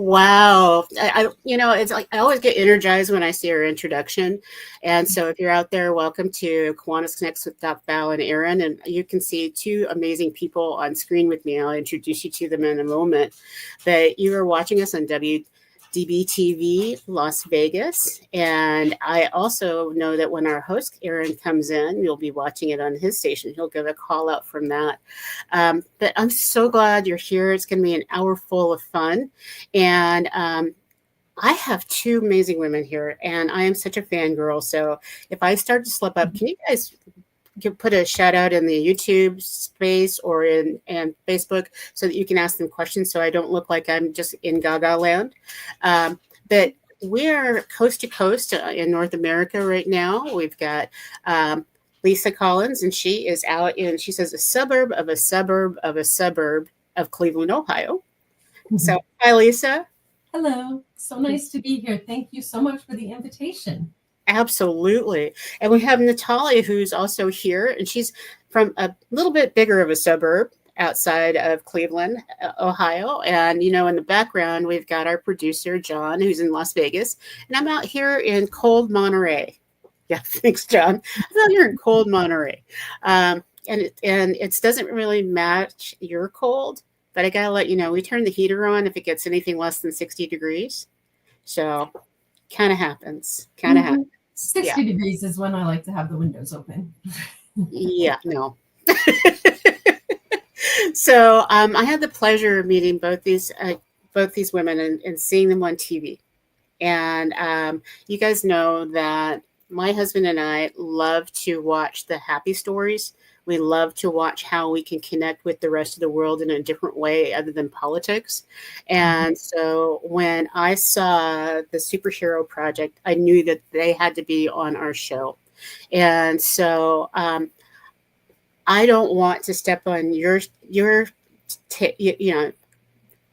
Wow. It's like I always get energized when I see her introduction. And so if you're out there, welcome to Kiwanis Connects with Doc Val and Aaron. And you can see two amazing people on screen with me. I'll introduce you to them in a moment. But you are watching us on WDBTV Las Vegas. And I also know that when our host Aaron comes in, you'll be watching it on his station. He'll give a call out from that. But I'm so glad you're here. It's going to be an hour full of fun. And I have two amazing women here, and I am such a fangirl. So if I start to slip up, can you guys put a shout out in the YouTube space or in Facebook so that you can ask them questions so I don't look like I'm just in Gaga land? But we're coast to coast in North America right now. We've got Lisa Kollins, and she is out in, she says, a suburb of a suburb of a suburb of Cleveland, Ohio. So, hi, Lisa. Hello. So nice to be here. Thank you so much for the invitation. Absolutely. And we have Natalie, who's also here, and she's from a little bit bigger of a suburb outside of Cleveland, Ohio. And, in the background, we've got our producer, John, who's in Las Vegas. And I'm out here in cold Monterey. Yeah, thanks, John. I'm out here in cold Monterey. And it doesn't really match your cold. But I got to let you know, we turn the heater on if it gets anything less than 60 degrees. So kind of happens. Happens. 60 degrees is when I like to have the windows open. Yeah, no. So I had the pleasure of meeting both these women and seeing them on TV. And you guys know that my husband and I love to watch the happy stories. We love to watch how we can connect with the rest of the world in a different way other than politics. And so when I saw the Superhero Project, I knew that they had to be on our show. And so I don't want to step on your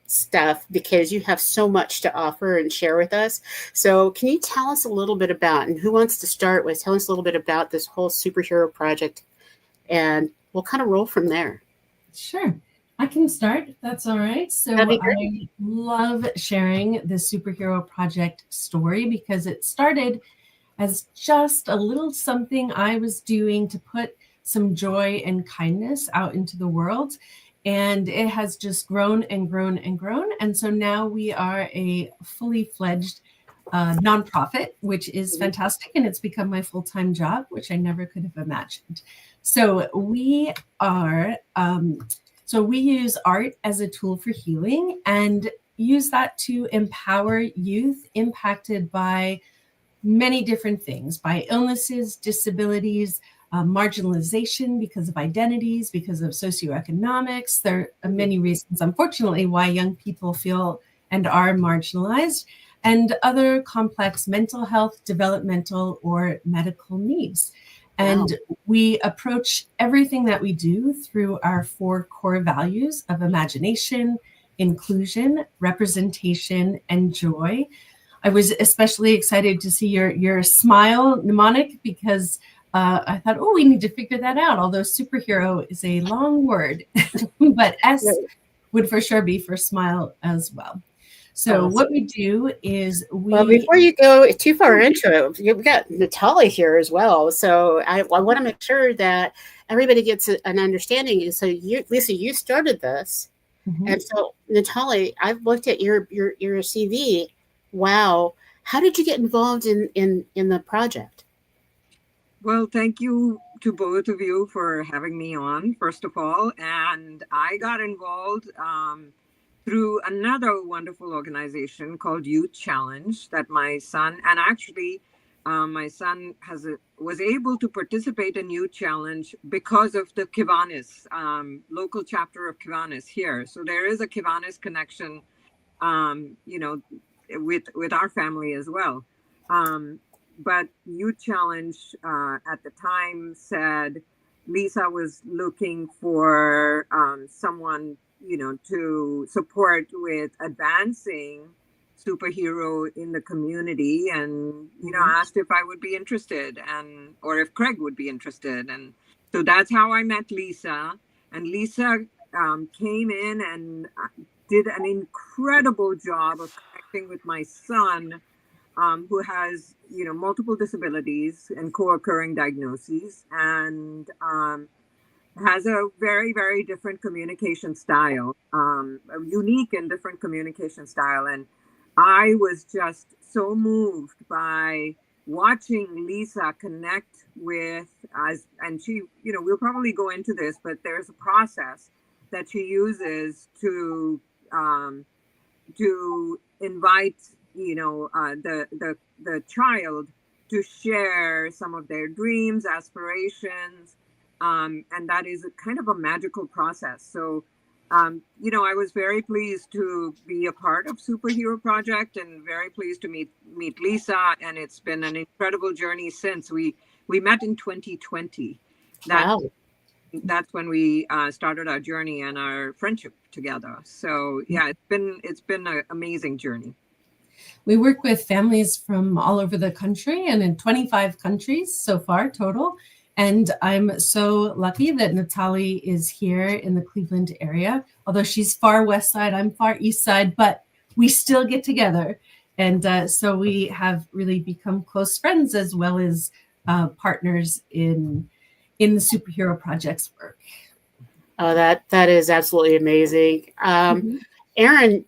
stuff because you have so much to offer and share with us. So can you tell us a little bit about, and who wants to start with, tell us a little bit about this whole Superhero Project, and we'll kind of roll from there. Sure. I can start. That's all right. So I love sharing the Superhero Project story because it started as just a little something I was doing to put some joy and kindness out into the world. And it has just grown and grown and grown. And so now we are a fully fledged nonprofit, which is fantastic. And it's become my full-time job, which I never could have imagined. So we use art as a tool for healing and use that to empower youth impacted by many different things, by illnesses, disabilities, marginalization because of identities, because of socioeconomics. There are many reasons, unfortunately, why young people feel and are marginalized, and other complex mental health, developmental, or medical needs. And we approach everything that we do through our 4 core values of imagination, inclusion, representation, and joy. I was especially excited to see your smile mnemonic because I thought, we need to figure that out. Although superhero is a long word, but S would for sure be for smile as well. So what we do is Well, before you go too far into it, we've got Natalie here as well. So I want to make sure that everybody gets an understanding. So Lisa, you started this. And so Natalie, I've looked at your CV. Wow. How did you get involved in the project? Well, thank you to both of you for having me on, first of all. And I got involved through another wonderful organization called Youth Challenge that my son, and actually my son was able to participate in Youth Challenge because of the Kiwanis, local chapter of Kiwanis here. So there is a Kiwanis connection, with our family as well. But Youth Challenge at the time said Lisa was looking for someone, to support with advancing superhero in the community, and asked if I would be interested, or if Craig would be interested. And so that's how I met Lisa. And Lisa came in and did an incredible job of connecting with my son, who has, multiple disabilities and co-occurring diagnoses, and has a very, very different communication style, a unique and different communication style. And I was just so moved by watching Lisa connect with us. And she, we'll probably go into this, but there's a process that she uses um, to invite, the child to share some of their dreams, aspirations, and that is a kind of a magical process. So, I was very pleased to be a part of Superhero Project, and very pleased to meet Lisa. And it's been an incredible journey since we met in 2020. Wow. That's when we started our journey and our friendship together. So yeah, it's been an amazing journey. We work with families from all over the country and in 25 countries so far total. And I'm so lucky that Natalie is here in the Cleveland area. Although she's far west side, I'm far east side, but we still get together. And so we have really become close friends as well as partners in the Superhero Project's work. Oh, that is absolutely amazing. Erin,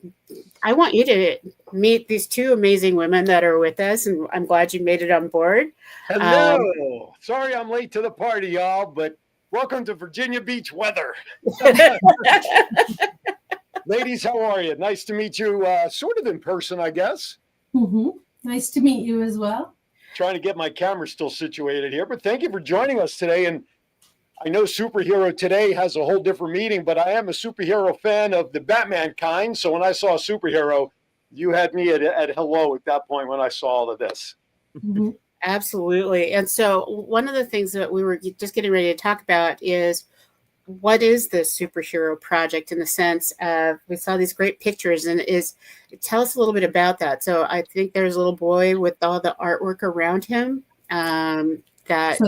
I want you to meet these two amazing women that are with us, and I'm glad you made it on board. Hello. Sorry I'm late to the party, y'all, but welcome to Virginia Beach weather. Ladies, how are you? Nice to meet you, sort of in person, I guess. Nice to meet you as well. Trying to get my camera still situated here, but thank you for joining us today. And I know Superhero Today has a whole different meaning, but I am a superhero fan of the Batman kind. So when I saw a superhero, you had me at hello at that point when I saw all of this. Absolutely. And so one of the things that we were just getting ready to talk about is, what is the Superhero Project, in the sense of, we saw these great pictures, and tell us a little bit about that. So I think there's a little boy with all the artwork around him. That's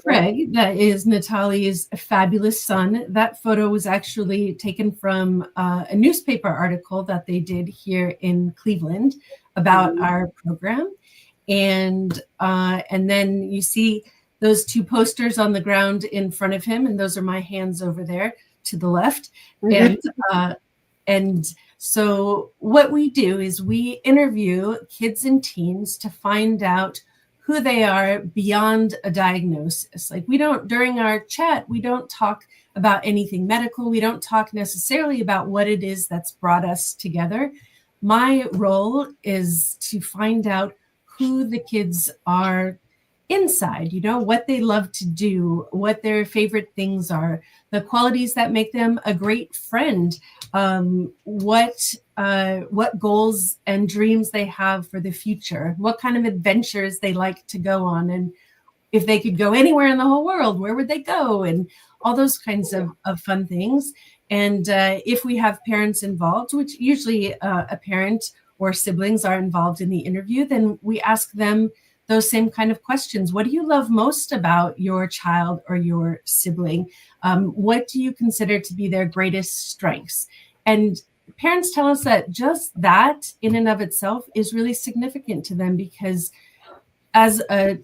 Craig. That is Natalie's fabulous son. That photo was actually taken from a newspaper article that they did here in Cleveland about our program. And then you see those two posters on the ground in front of him, and those are my hands over there to the left. And so what we do is we interview kids and teens to find out who they are beyond a diagnosis. Like, during our chat, we don't talk about anything medical. We don't talk necessarily about what it is that's brought us together. My role is to find out who the kids are inside, what they love to do, what their favorite things are, the qualities that make them a great friend, what goals and dreams they have for the future, what kind of adventures they like to go on, and if they could go anywhere in the whole world, where would they go, and all those kinds of fun things. And if we have parents involved, which usually a parent or siblings are involved in the interview, then we ask them those same kind of questions. What do you love most about your child or your sibling? What do you consider to be their greatest strengths? And parents tell us that just that in and of itself is really significant to them, because as a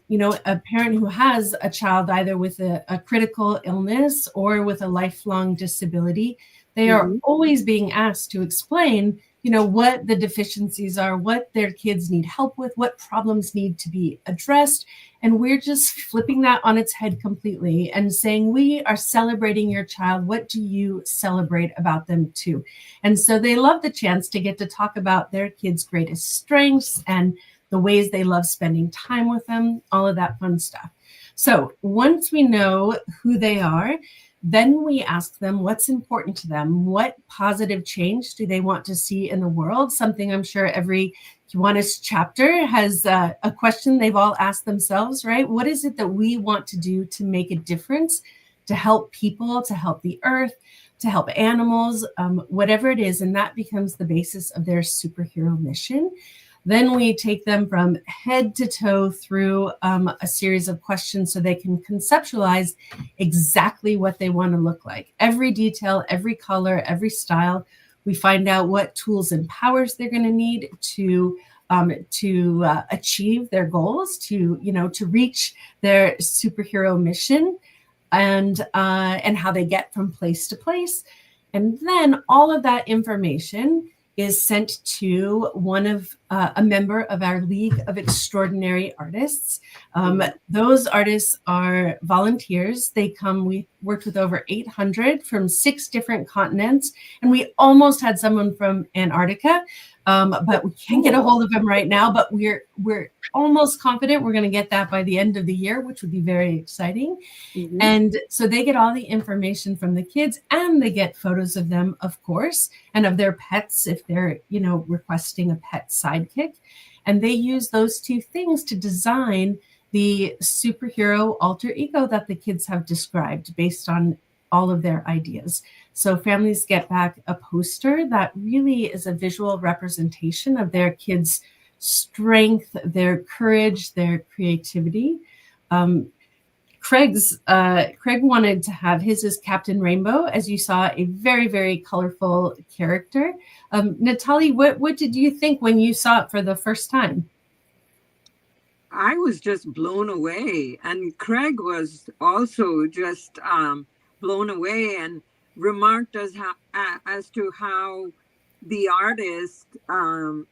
parent who has a child either with a critical illness or with a lifelong disability, they are always being asked to explain what the deficiencies are, what their kids need help with, what problems need to be addressed. And we're just flipping that on its head completely and saying, we are celebrating your child. What do you celebrate about them too? And so they love the chance to get to talk about their kids' greatest strengths and the ways they love spending time with them, all of that fun stuff. So once we know who they are, then we ask them what's important to them. What positive change do they want to see in the world? Something I'm sure every Kiwanis chapter has a question they've all asked themselves, right? What is it that we want to do to make a difference, to help people, to help the earth, to help animals, whatever it is. And that becomes the basis of their superhero mission. Then we take them from head to toe through a series of questions so they can conceptualize exactly what they want to look like. Every detail, every color, every style. We find out what tools and powers they're going to need to achieve their goals, to reach their superhero mission, and how they get from place to place. And then all of that information is sent to a member of our League of Extraordinary Artists. Those artists are volunteers. They come, we worked with over 800 from 6 different continents, and we almost had someone from Antarctica, but we can't get a hold of them right now, but we're almost confident we're going to get that by the end of the year, which would be very exciting. Mm-hmm. And so they get all the information from the kids, and they get photos of them, of course, and of their pets if they're, requesting a pet sidekick. And they use those 2 things to design the superhero alter ego that the kids have described based on all of their ideas. So families get back a poster that really is a visual representation of their kids' strength, their courage, their creativity. Craig wanted to have his as Captain Rainbow, as you saw, a very, very colorful character. Natalie, what did you think when you saw it for the first time? I was just blown away, and Craig was also just blown away and remarked as to how the artist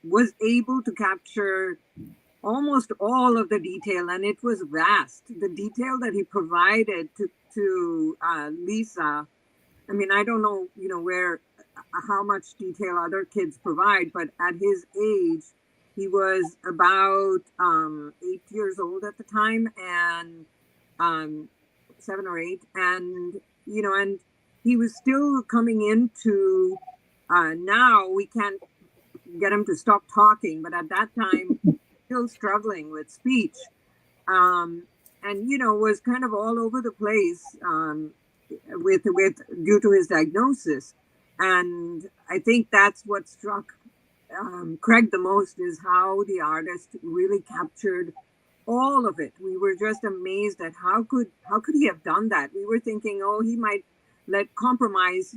was able to capture almost all of the detail, and it was vast. The detail that he provided to Lisa. I mean, I don't know, how much detail other kids provide, but at his age, he was about 8 years old at the time, and 7 or 8, and and he was still coming into. Now we can't get him to stop talking, but at that time, still struggling with speech, and was kind of all over the place with due to his diagnosis. And I think that's what struck Craig the most, is how the artist really captured all of it. We were just amazed at how could he have done that. We were thinking, oh, he might compromise,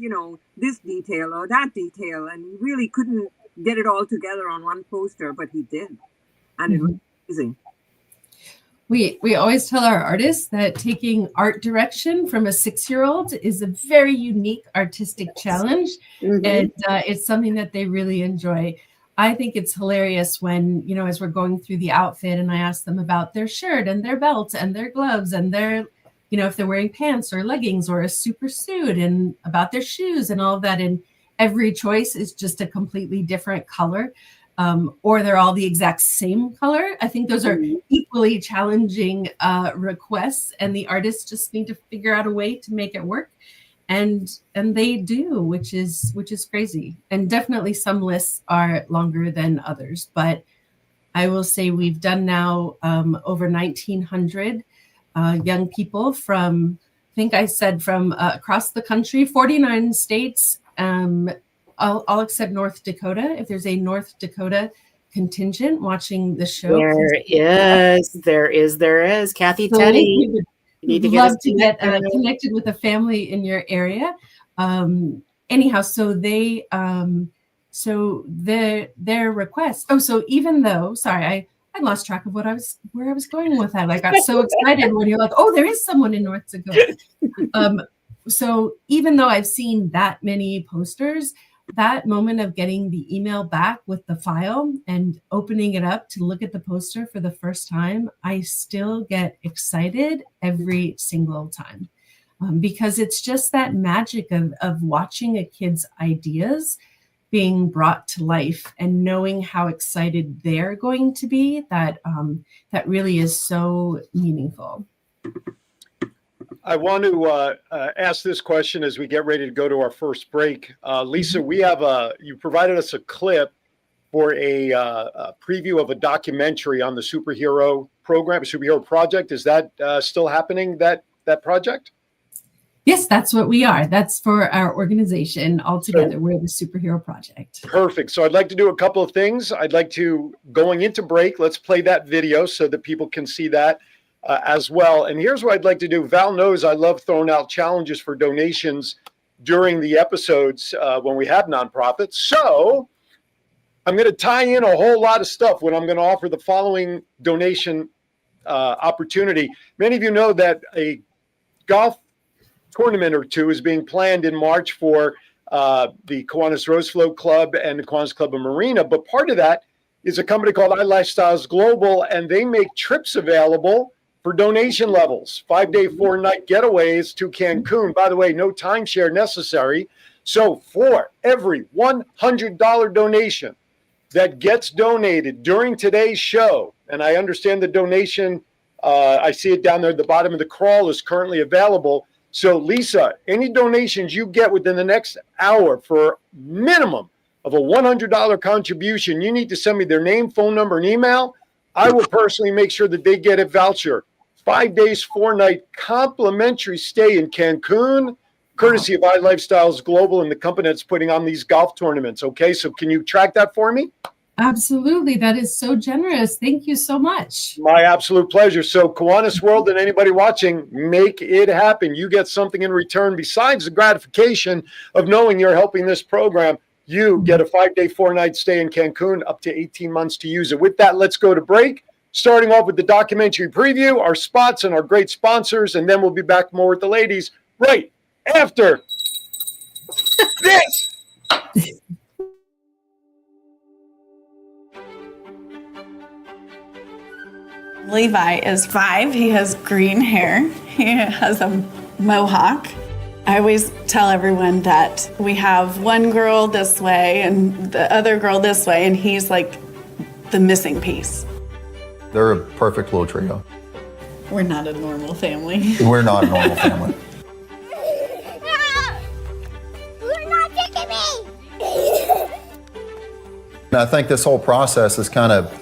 this detail or that detail, and he really couldn't get it all together on one poster, but he did, and it was amazing. We always tell our artists that taking art direction from a 6-year-old is a very unique artistic challenge, and it's something that they really enjoy. I think it's hilarious when, as we're going through the outfit, and I ask them about their shirt and their belt and their gloves and their, if they're wearing pants or leggings or a super suit, and about their shoes and all of that. And every choice is just a completely different color, or they're all the exact same color. I think those are equally challenging requests, and the artists just need to figure out a way to make it work. And they do, which is crazy. And definitely some lists are longer than others, but I will say we've done now over 1,900 young people from, I think I said from across the country, 49 states, all except North Dakota. If there's a North Dakota contingent watching the show. There is. Kathy Teddy. We'd love to get connected with a family in your area. Anyhow, so they, their request. Oh, so even though, sorry, I lost track of where I was going with that. I got so excited when you're like, oh, there is someone in North Dakota. So even though I've seen that many posters, that moment of getting the email back with the file and opening it up to look at the poster for the first time, I still get excited every single time, because it's just that magic of watching a kid's ideas being brought to life and knowing how excited they're going to be. That really is so meaningful. I want to ask this question as we get ready to go to our first break. Lisa, we have you provided us a clip for a preview of a documentary on the superhero program, superhero project. Is that still happening, that project? Yes, that's what we are. That's for our organization altogether. We're the Superhero Project. Perfect. So I'd like to do a couple of things. I'd like to, going into break, let's play that video so that people can see that as well. And here's what I'd like to do. Val knows I love throwing out challenges for donations. during the episodes when we have nonprofits. So I'm going to tie in a whole lot of stuff when I'm going to offer the following donation opportunity. Many of you know that a golf tournament or two is being planned in March for the Kiwanis Rose Float Club and the Kiwanis Club of Marina. But part of that is a company called iLifestyles Global, and they make trips available for donation levels. 5-day, 4-night getaways to Cancun. By the way, no timeshare necessary. So for every $100 donation that gets donated during today's show, and I understand the donation, I see it down there at the bottom of the crawl, is currently available. So Lisa, any donations you get within the next hour for minimum of a $100 contribution, you need to send me their name, phone number, and email. I will personally make sure that they get a voucher. 5 days, 4-night complimentary stay in Cancun, courtesy of iLifestyles Global and the company that's putting on these golf tournaments. Okay, so can you track that for me? Absolutely. That is so generous. Thank you so much. My absolute pleasure. So Kiwanis World and anybody watching, make it happen. You get something in return besides the gratification of knowing you're helping this program. You get a 5-day, 4-night stay in Cancun, up to 18 months to use it. With that, let's go to break. Starting off with the documentary preview, our spots and our great sponsors, and then we'll be back more with the ladies right after this. Levi is 5. He has green hair. He has a mohawk. I always tell everyone that we have one girl this way and the other girl this way, and he's like the missing piece. They're a perfect little trio. We're not a normal family. We're not a normal family. You're not taking me! And I think this whole process has kind of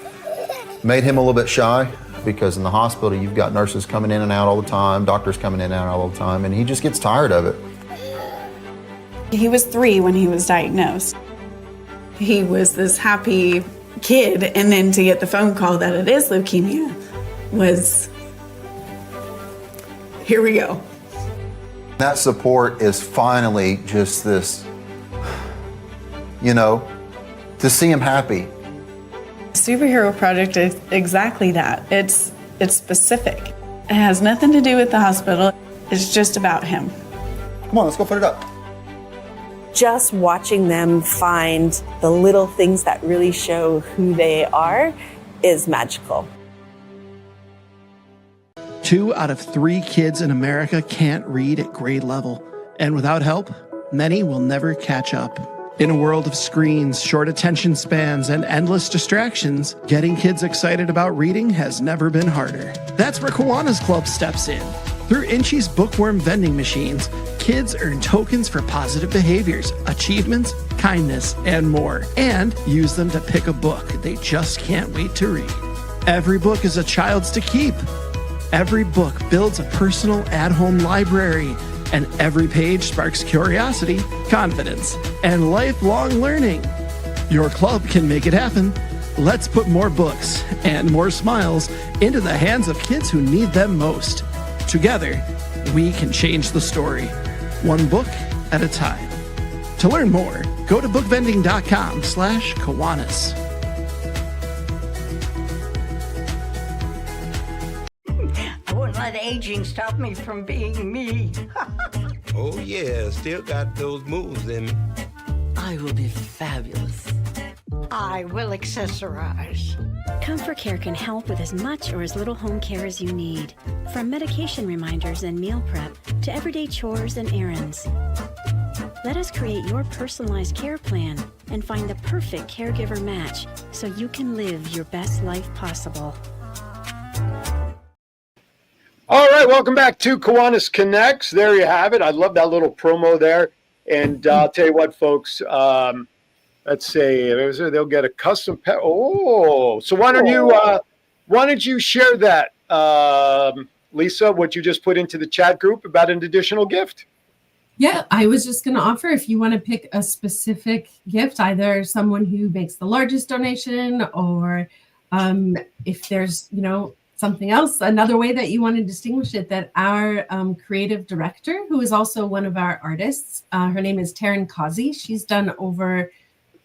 made him a little bit shy, because in the hospital you've got nurses coming in and out all the time, doctors coming in and out all the time, and he just gets tired of it. He was 3 when he was diagnosed. He was this happy kid, and then to get the phone call that it is leukemia was, here we go. That support is finally just this, to see him happy. Superhero Project is exactly that. It's specific. It has nothing to do with the hospital. It's just about him. Come on, let's go put it up. Just watching them find the little things that really show who they are is magical. 2 out of 3 kids in America can't read at grade level. And without help, many will never catch up. In a world of screens, short attention spans, and endless distractions, getting kids excited about reading has never been harder. That's where Kiwanis Club steps in. Through Inchi's bookworm vending machines, kids earn tokens for positive behaviors, achievements, kindness, and more, and use them to pick a book they just can't wait to read. Every book is a child's to keep. Every book builds a personal at-home library, and every page sparks curiosity, confidence, and lifelong learning. Your club can make it happen. Let's put more books and more smiles into the hands of kids who need them most. Together, we can change the story, one book at a time. To learn more, go to bookvending.com/Kiwanis. I wouldn't let aging stop me from being me. Oh yeah, still got those moves in me. I will be fabulous. I will accessorize. Comfort Care can help with as much or as little home care as you need. From medication reminders and meal prep to everyday chores and errands. Let us create your personalized care plan and find the perfect caregiver match so you can live your best life possible. All right, welcome back to Kiwanis Connects. There you have it. I love that little promo there. And I'll tell you what, folks, let's say they'll get a custom pet. Oh, so why don't you share that, Lisa, what you just put into the chat group about an additional gift? Yeah, I was just going to offer, if you want to pick a specific gift, either someone who makes the largest donation or if there's, something else, another way that you want to distinguish it, that our creative director, who is also one of our artists, her name is Taryn Causey. She's done over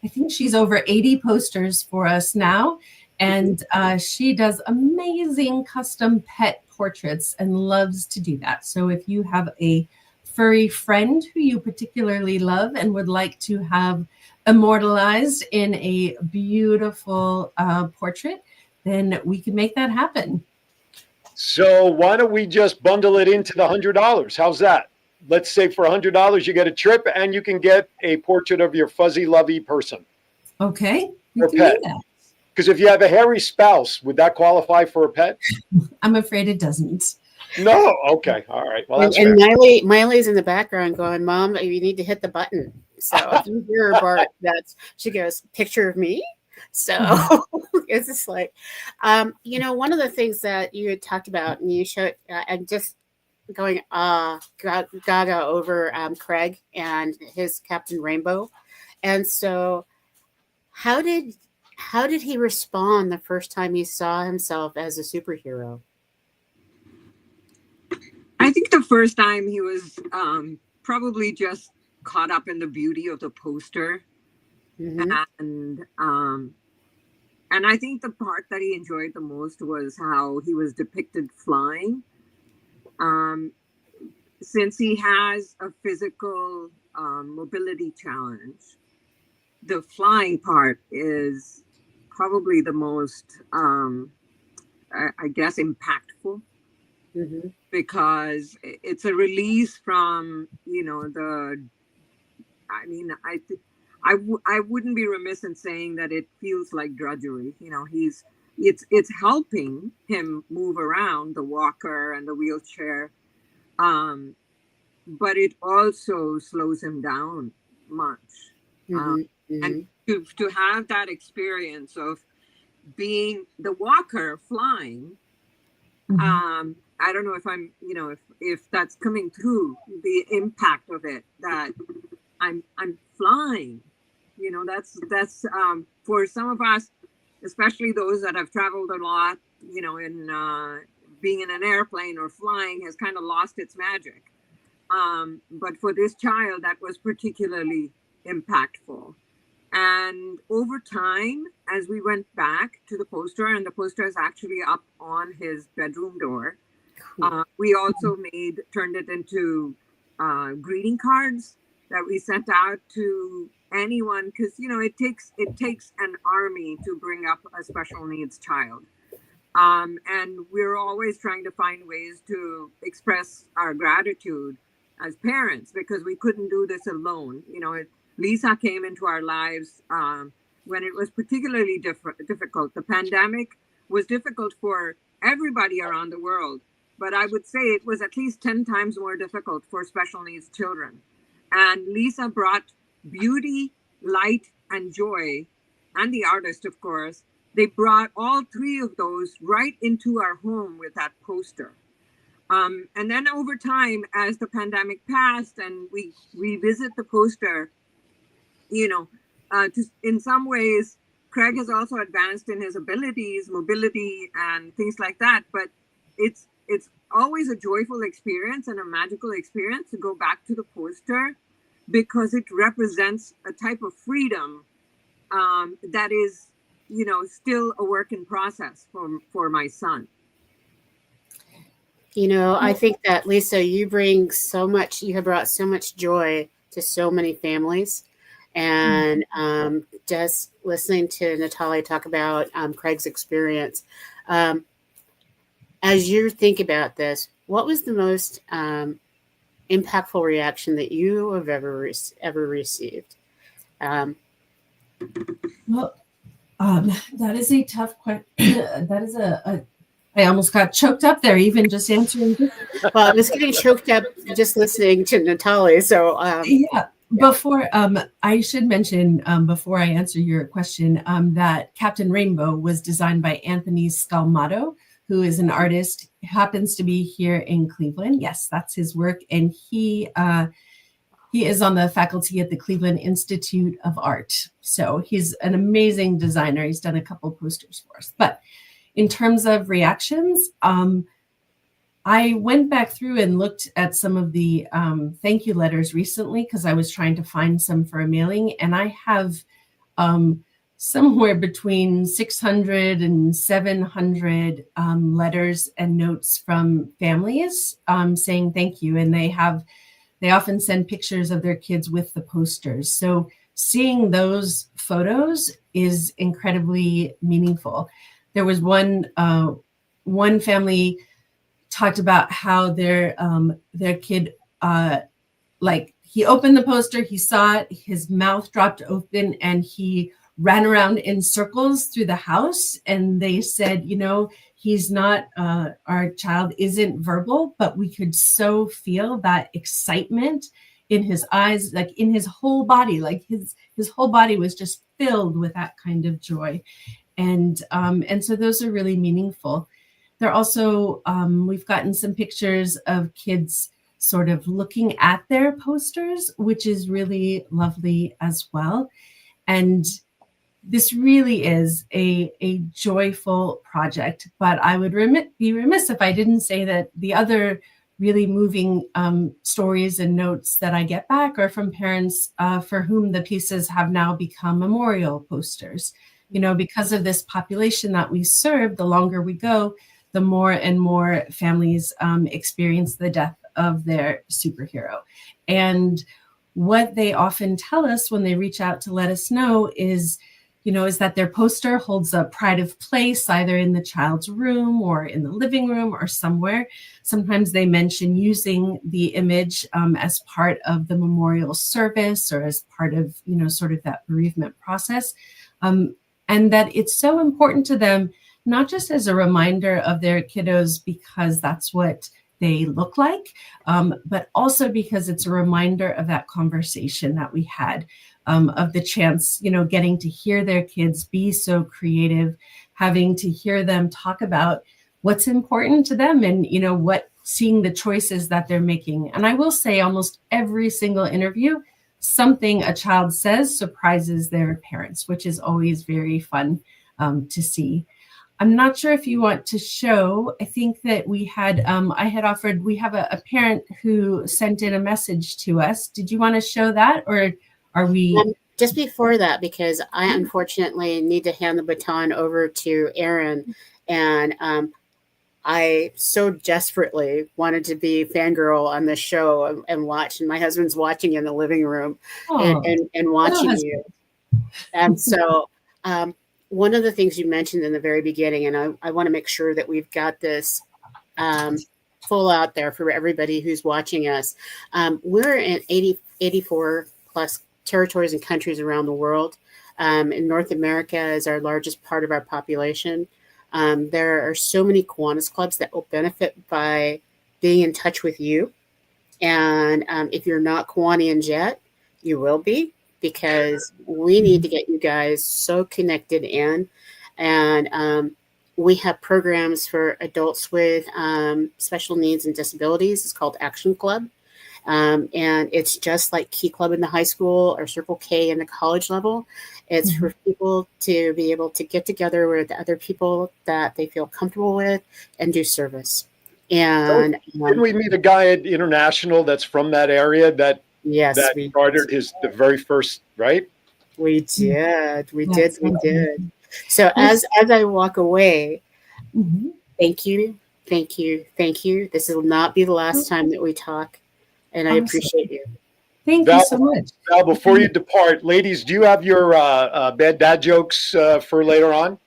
80 posters for us now. And she does amazing custom pet portraits and loves to do that. So if you have a furry friend who you particularly love and would like to have immortalized in a beautiful portrait, then we can make that happen. So why don't we just bundle it into the $100? How's that? Let's say for $100, you get a trip and you can get a portrait of your fuzzy, lovey person. Okay. Or pet. Because if you have a hairy spouse, would that qualify for a pet? I'm afraid it doesn't. No. Okay. All right. Well, that's and fair. Miley's in the background going, "Mom, you need to hit the button." So if you hear her bark, she goes, "Picture of me." So it's just like, one of the things that you had talked about, and you showed, I'm just going gaga over Craig and his Captain Rainbow, and so how did he respond the first time he saw himself as a superhero? I think the first time he was probably just caught up in the beauty of the poster. Mm-hmm. And I think the part that he enjoyed the most was how he was depicted flying. Since he has a physical mobility challenge, the flying part is probably the most, I guess, impactful. Mm-hmm. Because it's a release from, I wouldn't be remiss in saying that it feels like drudgery. It's helping him move around, the walker and the wheelchair, but it also slows him down much. Mm-hmm. And to have that experience of being the walker flying, mm-hmm. I don't know if I'm, if that's coming through, the impact of it, that I'm flying, that's for some of us, especially those that have traveled a lot, in being in an airplane or flying has kind of lost its magic. But for this child, that was particularly impactful. And over time, as we went back to the poster, and the poster is actually up on his bedroom door, we also turned it into greeting cards that we sent out to anyone, because it takes an army to bring up a special needs child, and we're always trying to find ways to express our gratitude as parents, because we couldn't do this alone. Lisa came into our lives when it was particularly difficult. The pandemic was difficult for everybody around the world, but I would say it was at least 10 times more difficult for special needs children. And Lisa brought beauty, light, and joy, and the artist, of course. They brought all three of those right into our home with that poster. And then over time, as the pandemic passed and we revisit the poster, in some ways, Craig has also advanced in his abilities, mobility, and things like that. But it's always a joyful experience and a magical experience to go back to the poster, because it represents a type of freedom that is, still a work in process for my son. I think that, Lisa, you have brought so much joy to so many families. And just listening to Natalia talk about Craig's experience, as you think about this, what was the most impactful reaction that you have ever received? Well, that is a tough question. That is I almost got choked up there, even just answering. Well, I was getting choked up just listening to Natalia. So yeah. Before I should mention, before I answer your question, that Captain Rainbow was designed by Anthony Scalmato, who is an artist, happens to be here in Cleveland. Yes, that's his work. And he is on the faculty at the Cleveland Institute of Art. So he's an amazing designer. He's done a couple posters for us. But in terms of reactions, I went back through and looked at some of the thank you letters recently because I was trying to find some for a mailing, and I have somewhere between 600 and 700 letters and notes from families saying thank you, and they often send pictures of their kids with the posters. So seeing those photos is incredibly meaningful. There was one family talked about how their kid, like he opened the poster, he saw it, his mouth dropped open, and he ran around in circles through the house. And they said, you know, he's not, our child isn't verbal, but we could so feel that excitement in his eyes, like in his whole body, like his whole body was just filled with that kind of joy. And so those are really meaningful. They're also, we've gotten some pictures of kids sort of looking at their posters, which is really lovely as well. And this really is a joyful project, but I would be remiss if I didn't say that the other really moving stories and notes that I get back are from parents for whom the pieces have now become memorial posters. You know, because of this population that we serve, the longer we go, the more and more families experience the death of their superhero. And what they often tell us when they reach out to let us know is, you know, is that their poster holds a pride of place, either in the child's room or in the living room or somewhere. Sometimes they mention using the image as part of the memorial service or as part of, you know, sort of that bereavement process. And that it's so important to them, not just as a reminder of their kiddos because that's what they look like, but also because it's a reminder of that conversation that we had, of the chance, you know, getting to hear their kids be so creative, having to hear them talk about what's important to them and, you know, seeing the choices that they're making. And I will say almost every single interview, something a child says surprises their parents, which is always very fun to see. I'm not sure if you want to show. I think that we had, I had offered, we have a parent who sent in a message to us. Did you want to show that, or are we? Just before that, because I unfortunately need to hand the baton over to Aaron, and I so desperately wanted to be fangirl on the show and watch, and my husband's watching in the living room and watching you. And so one of the things you mentioned in the very beginning, and I want to make sure that we've got this full out there for everybody who's watching us. We're in 84 plus territories and countries around the world. In North America is our largest part of our population. There are so many Kiwanis clubs that will benefit by being in touch with you. And if you're not Kiwanians yet, you will be, because we need to get you guys so connected in. And we have programs for adults with special needs and disabilities. It's called Action Club. And it's just like Key Club in the high school or Circle K in the college level. It's for people to be able to get together with other people that they feel comfortable with and do service. And didn't we meet a guy at International that's from that area that started the very first, right? We did. We did. So as I walk away, thank you. This will not be the last time that we talk. And I appreciate you. Thank you so much. Val, before you depart, ladies, do you have your bad dad jokes for later on?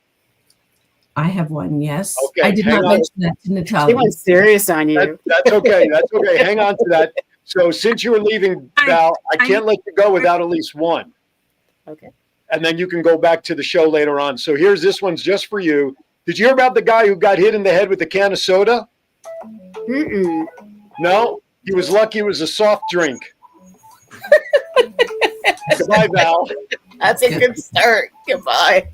I have one, yes. Okay, I did not mention that to Natalia. She went serious on you. That's okay. That's okay. Hang on to that. So since you were leaving, Val, I can't let you go without at least one. Okay. And then you can go back to the show later on. So here's this one's just for you. Did you hear about the guy who got hit in the head with a can of soda? No? He was lucky it was a soft drink. Goodbye, Val. That's a good start. Goodbye.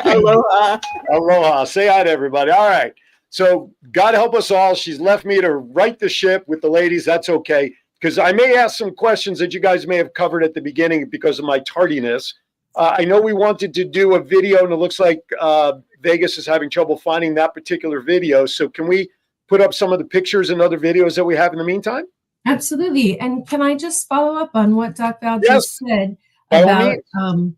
Aloha. Aloha. Say hi to everybody. All right. So God help us all. She's left me to right the ship with the ladies. That's okay. Because I may ask some questions that you guys may have covered at the beginning because of my tardiness. I know we wanted to do a video, and it looks like Vegas is having trouble finding that particular video. So can we put up some of the pictures and other videos that we have in the meantime? Absolutely. And can I just follow up on what Doc Val Yes, just said by all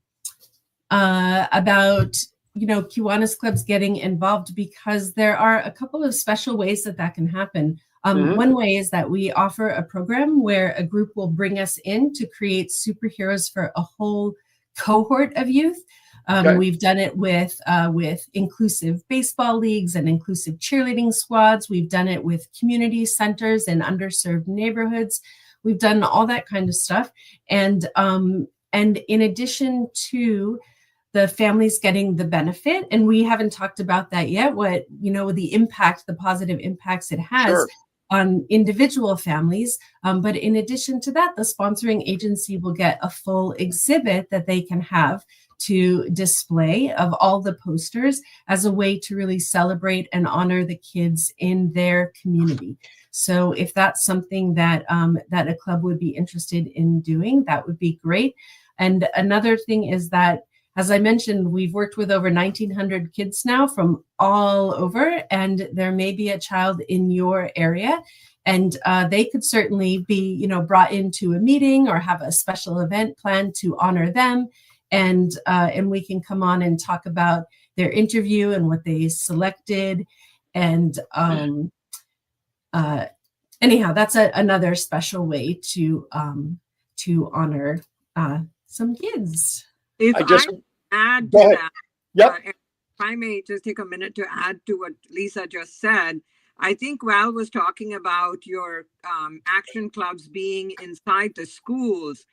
about Kiwanis clubs getting involved, because there are a couple of special ways that can happen. One way is that we offer a program where a group will bring us in to create superheroes for a whole cohort of youth. We've done it with inclusive baseball leagues and inclusive cheerleading squads. We've done it with community centers in underserved neighborhoods. We've done all that kind of stuff. And in addition to the families getting the benefit, and we haven't talked about that yet, what, the impact, the positive impacts it has on individual families. But in addition to that, the sponsoring agency will get a full exhibit that they can have to display of all the posters as a way to really celebrate and honor the kids in their community. So if that's something that a club would be interested in doing, that would be great. And another thing is that, as I mentioned, we've worked with over 1,900 kids now from all over, and there may be a child in your area, and they could certainly be, brought into a meeting or have a special event planned to honor them. And we can come on and talk about their interview and what they selected. And anyhow, that's another special way to honor some kids. If I add to that, if I may just take a minute to add to what Lisa just said, I think Val was talking about your action clubs being inside the schools.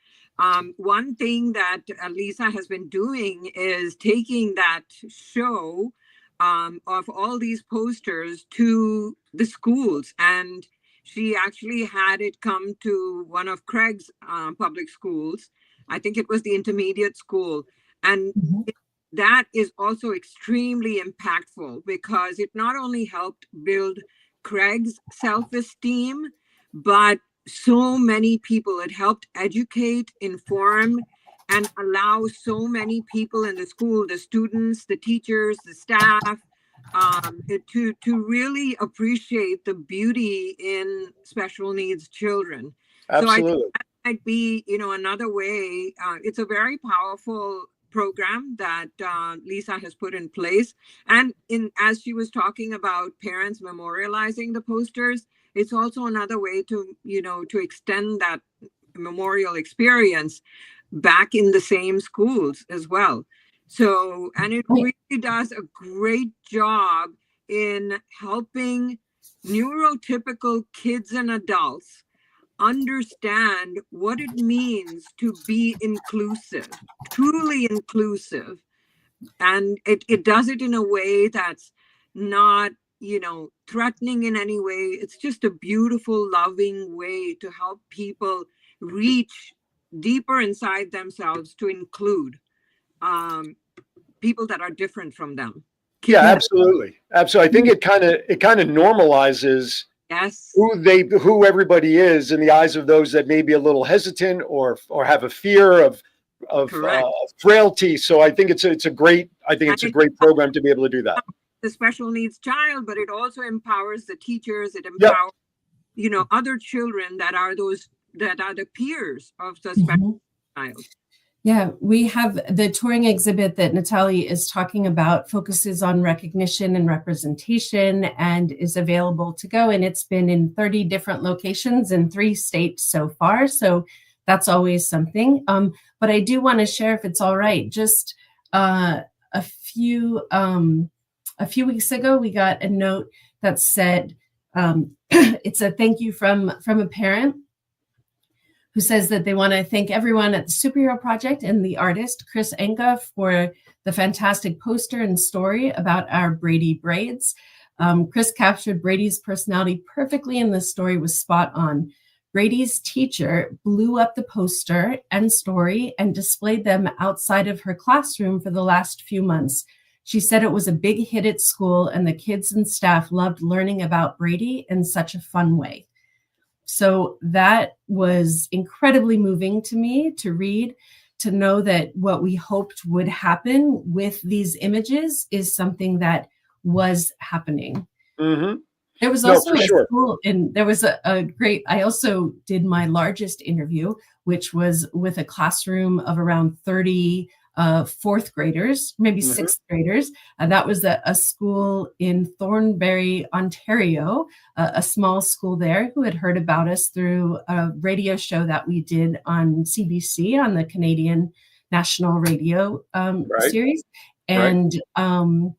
One thing that Lisa has been doing is taking that show of all these posters to the schools. And she actually had it come to one of Craig's public schools. I think it was the intermediate school. And that is also extremely impactful, because it not only helped build Craig's self-esteem, but so many people. It helped educate, inform, and allow so many people in the school, the students, the teachers, the staff, to really appreciate the beauty in special needs children. Absolutely. So I think that might be, another way. It's a very powerful program that Lisa has put in place. And as she was talking about parents memorializing the posters, it's also another way to, to extend that memorial experience back in the same schools as well. So, and it really does a great job in helping neurotypical kids and adults understand what it means to be inclusive, truly inclusive. And it does it in a way that's not, threatening in any way. It's just a beautiful, loving way to help people reach deeper inside themselves to include people that are different from them. Yeah, absolutely. Absolutely. I think it kind of normalizes who everybody is in the eyes of those that may be a little hesitant or have a fear of frailty. So I think it's a great program to be able to do that. The special needs child, but it also empowers the teachers. It empowers, other children that are the peers of the special child. Yeah, we have the touring exhibit that Natalie is talking about focuses on recognition and representation and is available to go. And it's been in 30 different locations in 3 states so far. So that's always something. But I do want to share, if it's all right, just a few weeks ago, we got a note that said, it's a thank you from a parent who says that they want to thank everyone at the Superhero Project and the artist, Chris Enka, for the fantastic poster and story about our Brady braids. Chris captured Brady's personality perfectly, and the story was spot on. Brady's teacher blew up the poster and story and displayed them outside of her classroom for the last few months. She said it was a big hit at school, and the kids and staff loved learning about Brady in such a fun way. So that was incredibly moving to me to read. to know that what we hoped would happen with these images is something that was happening. Mm-hmm. There was No, also for a sure. school, and there was a great, I also did my largest interview, which was with a classroom of around 30 fourth graders, maybe Mhm. sixth graders. That was a school in Thornbury, Ontario, a small school there, who had heard about us through a radio show that we did on CBC, on the Canadian National Radio Right. series. Right. And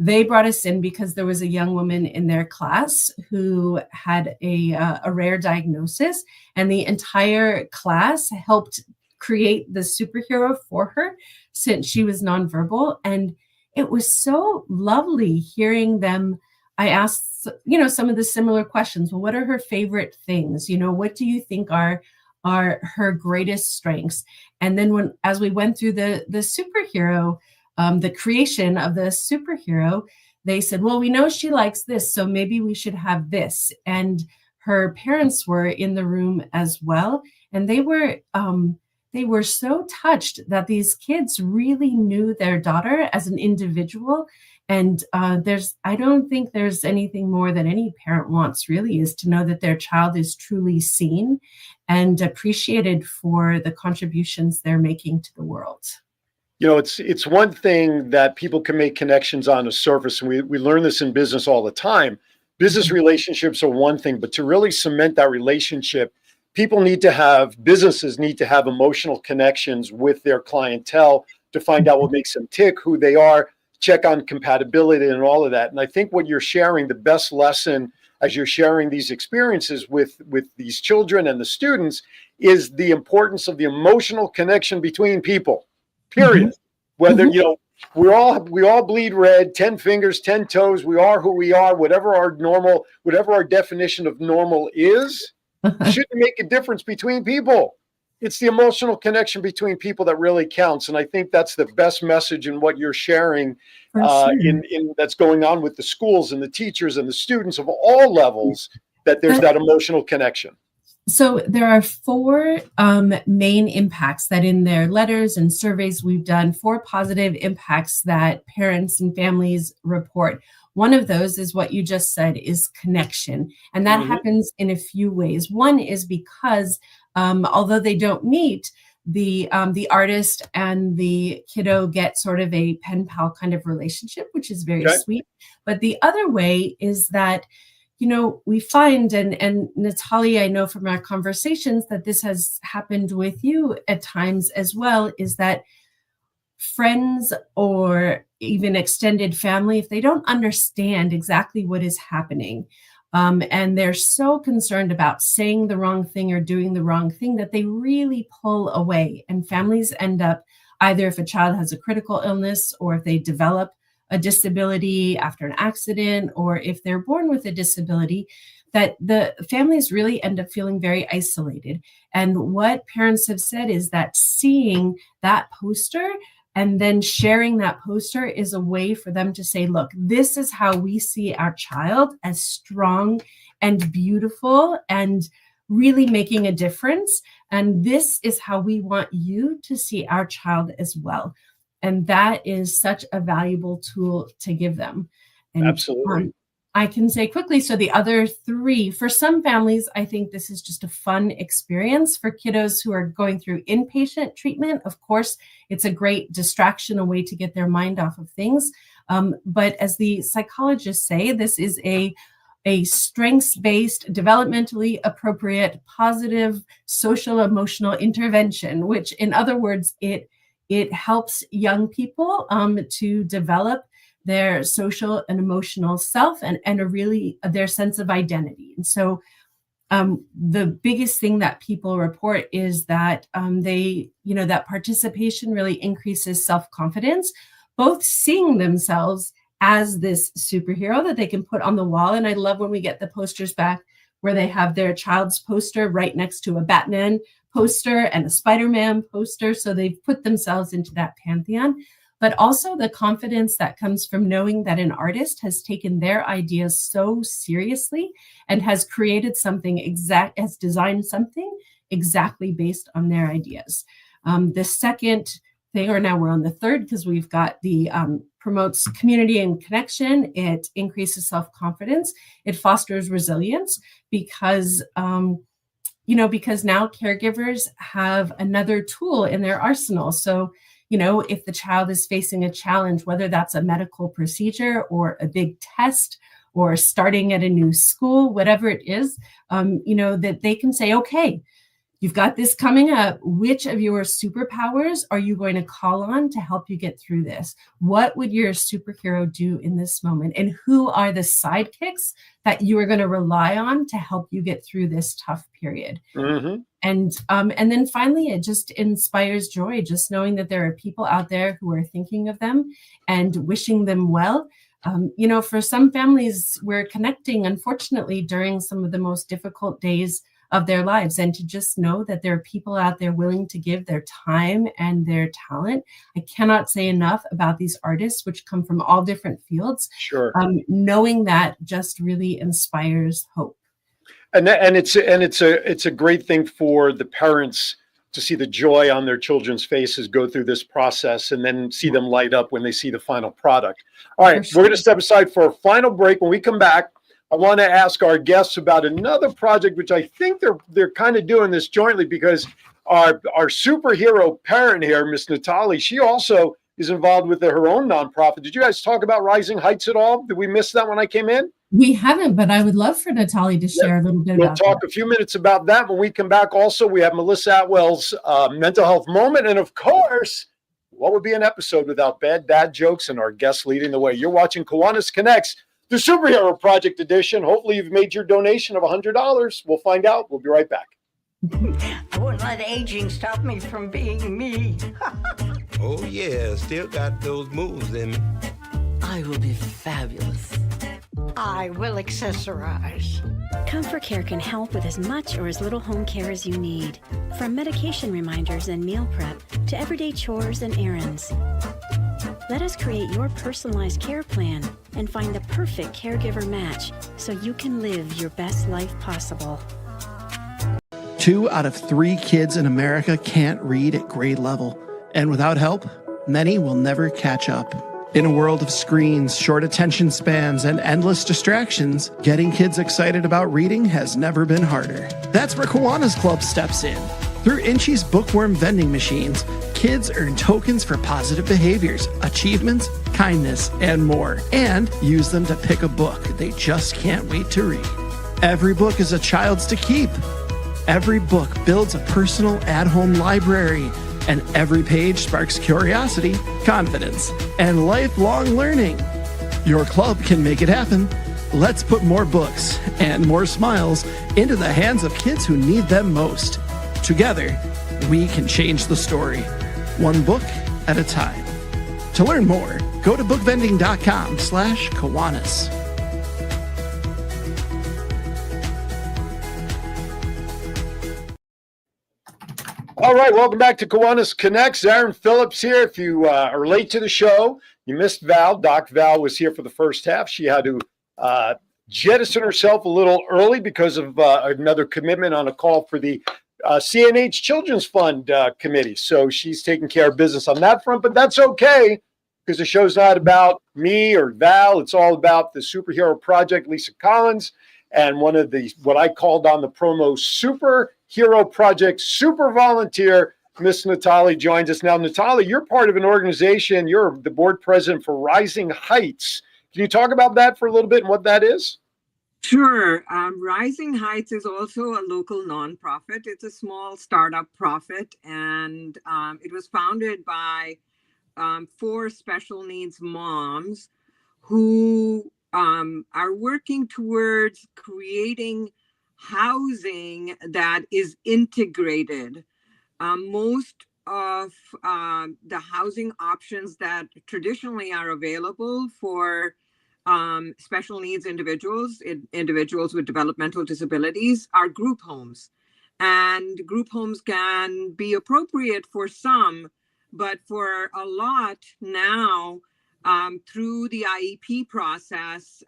they brought us in because there was a young woman in their class who had a rare diagnosis, and the entire class helped create the superhero for her since she was nonverbal. And it was so lovely hearing them. I asked, some of the similar questions. Well, what are her favorite things? What do you think are her greatest strengths? And then as we went through the superhero, the creation of the superhero, they said, well, we know she likes this, so maybe we should have this. And her parents were in the room as well. And they were so touched that these kids really knew their daughter as an individual. And I don't think there's anything more that any parent wants, really, is to know that their child is truly seen and appreciated for the contributions they're making to the world. It's one thing that people can make connections on the surface, and we learn this in business all the time. Business relationships are one thing, but to really cement that relationship, businesses need to have emotional connections with their clientele to find out what makes them tick, who they are, check on compatibility and all of that. And I think what you're sharing, the best lesson as you're sharing these experiences with these children and the students, is the importance of the emotional connection between people. Period. Whether, we all bleed red, 10 fingers, 10 toes. We are who we are, whatever our definition of normal is, shouldn't make a difference between people. It's the emotional connection between people that really counts. And I think that's the best message in what you're sharing in that's going on with the schools and the teachers and the students of all levels, that there's that emotional connection. So there are 4 main impacts that in their letters and surveys we've done, 4 positive impacts that parents and families report. One of those is what you just said, is connection. And that happens in a few ways. One is because although they don't meet, the artist and the kiddo get sort of a pen pal kind of relationship, which is very sweet. But the other way is that we find, and Natalie, I know from our conversations that this has happened with you at times as well, is that friends or even extended family, if they don't understand exactly what is happening, and they're so concerned about saying the wrong thing or doing the wrong thing, that they really pull away. And families end up, either if a child has a critical illness, or if they develop a disability after an accident, or if they're born with a disability, that the families really end up feeling very isolated. And what parents have said is that seeing that poster and then sharing that poster is a way for them to say, look, this is how we see our child, as strong and beautiful and really making a difference. And this is how we want you to see our child as well. And that is such a valuable tool to give them. And absolutely. I can say quickly, so the other 3, for some families, I think this is just a fun experience. For kiddos who are going through inpatient treatment, of course, it's a great distraction, a way to get their mind off of things. But as the psychologists say, this is a strengths-based, developmentally appropriate, positive, social, emotional intervention, which in other words, it helps young people to develop their social and emotional self and their sense of identity. And so the biggest thing that people report is that that participation really increases self-confidence, both seeing themselves as this superhero that they can put on the wall. And I love when we get the posters back where they have their child's poster right next to a Batman poster and a Spider-Man poster. So they've put themselves into that pantheon, but also the confidence that comes from knowing that an artist has taken their ideas so seriously and has created something has designed something exactly based on their ideas. The second thing, or now we're on the third, because we've got the promotes community and connection. It increases self-confidence. It fosters resilience because because now caregivers have another tool in their arsenal. So, if the child is facing a challenge, whether that's a medical procedure or a big test or starting at a new school, whatever it is, that they can say, okay, you've got this coming up. Which of your superpowers are you going to call on to help you get through this? What would your superhero do in this moment? And who are the sidekicks that you are going to rely on to help you get through this tough period? Mm-hmm. And then finally, it just inspires joy, just knowing that there are people out there who are thinking of them and wishing them well. For some families, we're connecting, unfortunately, during some of the most difficult days of their lives, and to just know that there are people out there willing to give their time and their talent. I cannot say enough about these artists, which come from all different fields. Sure. Knowing that just really inspires hope. And it's a great thing for the parents to see the joy on their children's faces go through this process and then see them light up when they see the final product. All right, sure. We're going to step aside for a final break. When we come back, I want to ask our guests about another project, which I think they're kind of doing this jointly, because our superhero parent here, Miss Natalie, she also is involved with her own nonprofit. Did you guys talk about Rising Heights at all? Did we miss that when I came in? We haven't, but I would love for Natalie to share a little bit about that. We'll talk a few minutes about that when we come back. Also, we have Melissa Atwell's mental health moment. And of course, what would be an episode without bad dad jokes and our guests leading the way? You're watching Kiwanis Connects, the Superhero Project Edition. Hopefully you've made your donation of $100. We'll find out. We'll be right back. I wouldn't let aging stop me from being me. Oh, yeah, still got those moves in me. I will be fabulous. I will accessorize. Comfort Care can help with as much or as little home care as you need. From medication reminders and meal prep to everyday chores and errands. Let us create your personalized care plan and find the perfect caregiver match so you can live your best life possible. 2 out of 3 kids in America can't read at grade level. And without help, many will never catch up. In a world of screens, short attention spans, and endless distractions, getting kids excited about reading has never been harder. That's where Kiwanis Club steps in. Through Inchy's bookworm vending machines, kids earn tokens for positive behaviors, achievements, kindness, and more, and use them to pick a book they just can't wait to read. Every book is a child's to keep. Every book builds a personal at-home library, and every page sparks curiosity, confidence, and lifelong learning. Your club can make it happen. Let's put more books and more smiles into the hands of kids who need them most. Together, we can change the story, one book at a time. To learn more, go to bookvending.com/Kiwanis. All right, welcome back to Kiwanis Connects. Aaron Phillips here. If you are late to the show, you missed Val. Doc Val was here for the first half. She had to jettison herself a little early because of another commitment on a call for the CNH Children's Fund Committee. So she's taking care of business on that front, but that's okay because the show's not about me or Val. It's all about the superhero project, Lisa Kollins, and one of the, what I called on the promo, Superhero Project super volunteer, Miss Natalie joins us now. Natalie, you're part of an organization. You're the board president for Rising Heights. Can you talk about that for a little bit and what that is? Sure. Rising Heights is also a local nonprofit. It's a small startup profit, and it was founded by 4 special needs moms who are working towards creating housing that is integrated. Most of the housing options that traditionally are available for special needs individuals with developmental disabilities are group homes. And group homes can be appropriate for some, but for a lot now, through the IEP process,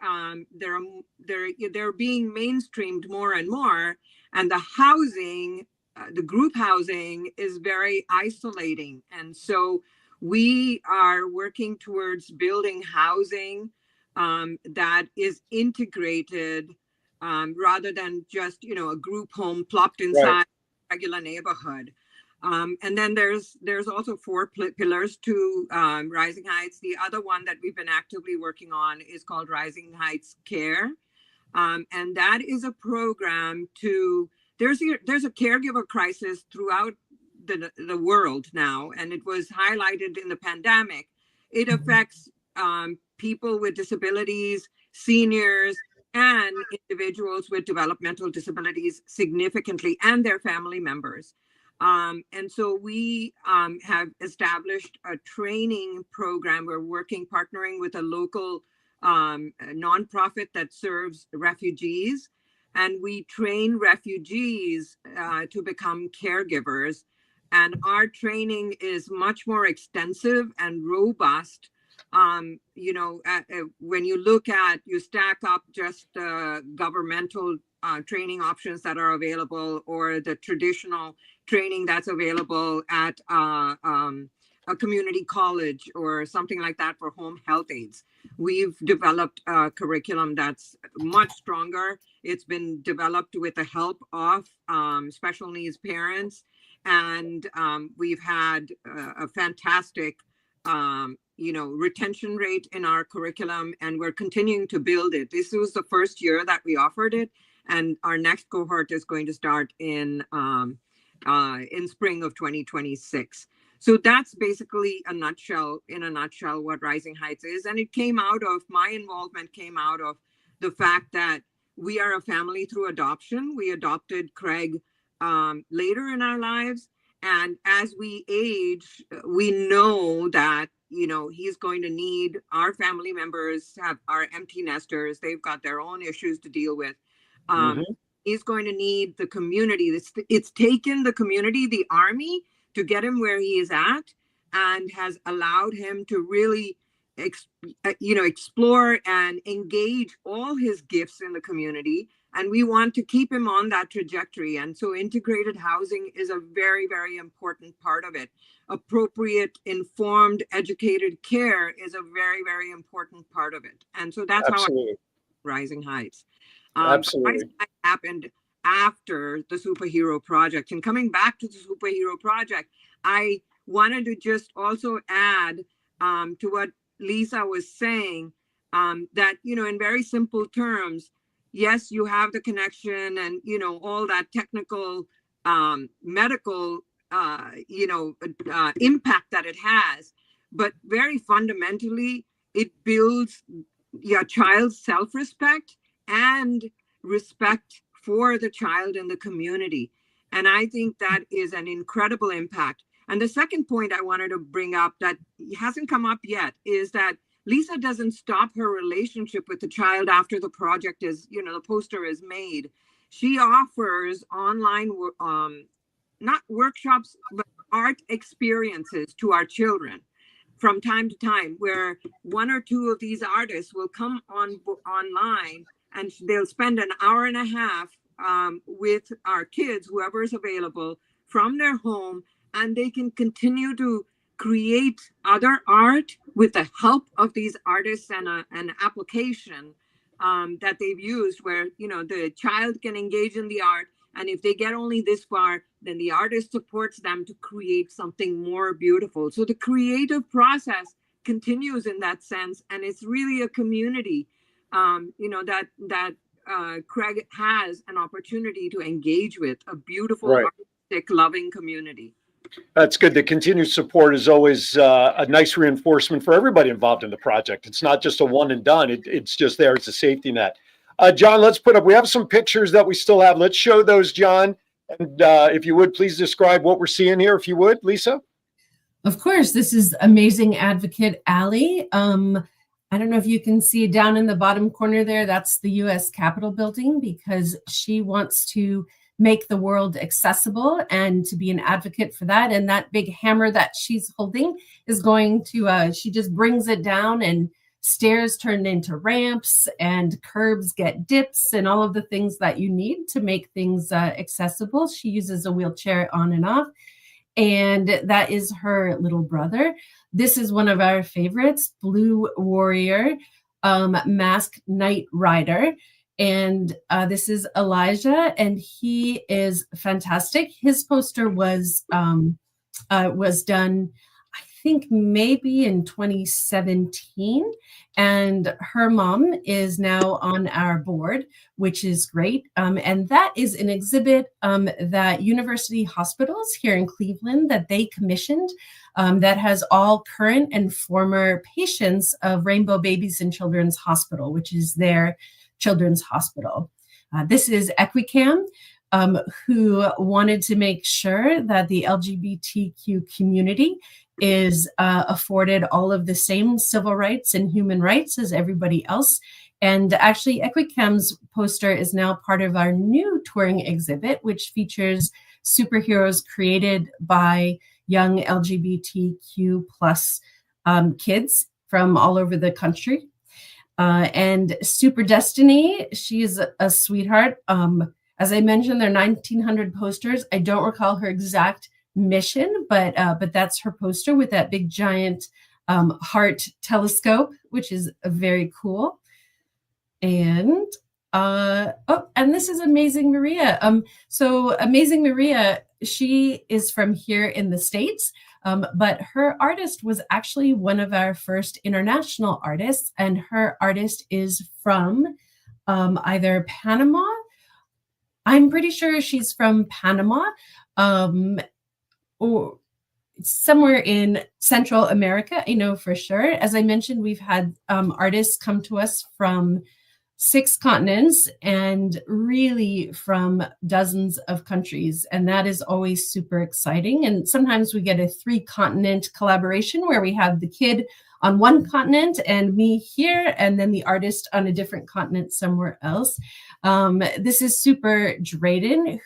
they're being mainstreamed more and more, and the housing the group housing is very isolating. And so we are working towards building housing that is integrated rather than just, a group home plopped inside a regular neighborhood. And then there's also four pillars to Rising Heights. The other one that we've been actively working on is called Rising Heights Care. And that is a program there's a caregiver crisis throughout the world now, and it was highlighted in the pandemic. It affects people with disabilities, seniors, and individuals with developmental disabilities significantly, and their family members. And so we have established a training program. We're partnering with a local nonprofit that serves refugees. And we train refugees to become caregivers. And our training is much more extensive and robust. When you stack up just governmental training options that are available, or the traditional training that's available at a community college or something like that for home health aides. We've developed a curriculum that's much stronger. It's been developed with the help of special needs parents. And we've had a fantastic, retention rate in our curriculum, and we're continuing to build it. This was the first year that we offered it, and our next cohort is going to start in spring of 2026. So that's basically in a nutshell, what Rising Heights is. And my involvement came out of the fact that we are a family through adoption. We adopted Craig later in our lives. And as we age, we know that, he's going to need, our family members are empty nesters. They've got their own issues to deal with. He's going to need the community. It's taken the community, the Army, to get him where he is at, and has allowed him to really explore and engage all his gifts in the community. And we want to keep him on that trajectory. And so integrated housing is a very, very important part of it. Appropriate, informed, educated care is a very, very important part of it. And so that's Absolutely. how Rising Heights. Absolutely. Rising Heights happened after the Superhero Project. And coming back to the Superhero Project, I wanted to just also add to what Lisa was saying, that, in very simple terms, yes, you have the connection and, all that technical, medical, impact that it has. But very fundamentally, it builds your child's self-respect and respect for the child in the community. And I think that is an incredible impact. And the second point I wanted to bring up that hasn't come up yet is that Lisa doesn't stop her relationship with the child after the project is, the poster is made. She offers online, not workshops, but art experiences to our children from time to time, where one or two of these artists will come online and they'll spend an hour and a half with our kids, whoever is available, from their home, and they can continue to create other art with the help of these artists and an application that they've used, where the child can engage in the art, and if they get only this far, then the artist supports them to create something more beautiful. So the creative process continues in that sense, and it's really a community that Craig has an opportunity to engage with, a beautiful, artistic, loving community. That's good. The continued support is always a nice reinforcement for everybody involved in the project. It's not just a one and done. It's just there as a safety net. John, we have some pictures that we still have. Let's show those, John. And if you would, please describe what we're seeing here, if you would, Lisa. Of course, this is amazing advocate Allie. I don't know if you can see down in the bottom corner there, that's the U.S. Capitol building, because she wants to make the world accessible and to be an advocate for that. And that big hammer that she's holding is going to, she just brings it down and stairs turned into ramps and curbs get dips and all of the things that you need to make things accessible. She uses a wheelchair on and off. And that is her little brother. This is one of our favorites, Blue Warrior, Masked Knight Rider. And this is Elijah, and he is fantastic. His poster was done, I think maybe in 2017, and her mom is now on our board, which is great. And that is an exhibit that University Hospitals here in Cleveland that they commissioned that has all current and former patients of Rainbow Babies and Children's Hospital, which is their children's hospital. This is Equicam, who wanted to make sure that the LGBTQ community is afforded all of the same civil rights and human rights as everybody else. And actually, Equicam's poster is now part of our new touring exhibit, which features superheroes created by young LGBTQ plus kids from all over the country. And Super Destiny, she's a sweetheart. As I mentioned, there are 1,900 posters. I don't recall her exact mission, but that's her poster with that big giant heart telescope, which is very cool. And and this is Amazing Maria. So Amazing Maria, she is from here in the States, but her artist was actually one of our first international artists, and her artist is from either Panama. I'm pretty sure she's from Panama, or somewhere in Central America, I know for sure. As I mentioned, we've had artists come to us from 6 continents and really from dozens of countries. And that is always super exciting. And sometimes we get a 3-continent collaboration where we have the kid on one continent and me here, and then the artist on a different continent somewhere else. This is Super Drayden,